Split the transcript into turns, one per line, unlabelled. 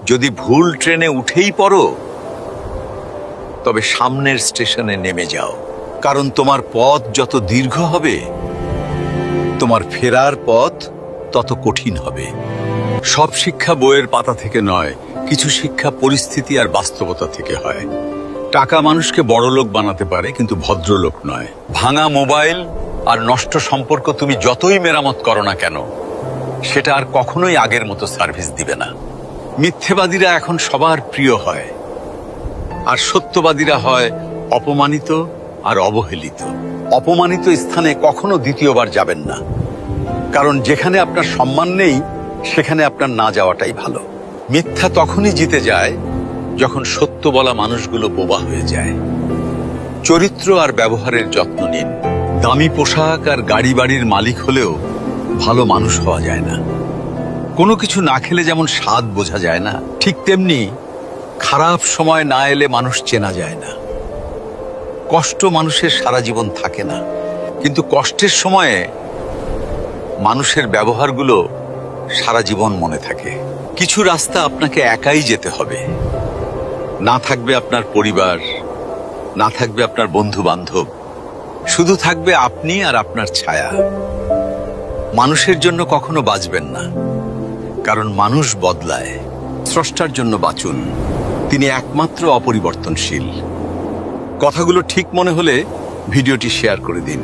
যদি ভুল ট্রেনে উঠেই পড়ো, তবে সামনের স্টেশনে নেমে যাও, কারণ তোমার পথ যত দীর্ঘ হবে, তোমার ফেরার পথ তত কঠিন হবে। সব শিক্ষা বইয়ের পাতা থেকে নয়, কিছু শিক্ষা পরিস্থিতি আর বাস্তবতা থেকে হয়। টাকা মানুষকে বড়লোক বানাতে পারে, কিন্তু ভদ্রলোক নয়। ভাঙা মোবাইল আর নষ্ট সম্পর্ক তুমি যতই মেরামত করো না কেন, সেটা আর কখনোই আগের মতো সার্ভিস দিবে না। মিথ্যেবাদীরা এখন সবার প্রিয় হয়, আর সত্যবাদীরা হয় অপমানিত আর অবহেলিত। অপমানিত স্থানে কখনো দ্বিতীয়বার যাবেন না, কারণ যেখানে আপনার সম্মান নেই, সেখানে আপনার না যাওয়াটাই ভালো। মিথ্যা তখনই জিতে যায় যখন সত্য বলা মানুষগুলো বোবা হয়ে যায়। চরিত্র আর ব্যবহারের যত্ন নিন। দামি পোশাক আর গাড়ি বাড়ির মালিক হলেও ভালো মানুষ হওয়া যায় না। কোনো কিছু না খেলে যেমন স্বাদ বোঝা যায় না, ঠিক তেমনি খারাপ সময় না এলে মানুষ চেনা যায় না। কষ্ট মানুষের সারা জীবন থাকে না, কিন্তু কষ্টের সময়ে মানুষের ব্যবহারগুলো সারা জীবন মনে থাকে। কিছু রাস্তা আপনাকে একাই যেতে হবে। না থাকবে আপনার পরিবার, না থাকবে আপনার বন্ধু বান্ধব, শুধু থাকবে আপনি আর আপনার ছায়া। মানুষের জন্য কখনো বাঁচবেন না, কারণ মানুষ বদলায়। স্রষ্টার জন্য বাঁচুন, তিনি একমাত্র অপরিবর্তনশীল। কথাগুলো ঠিক মনে হলে ভিডিওটি শেয়ার করে দিন।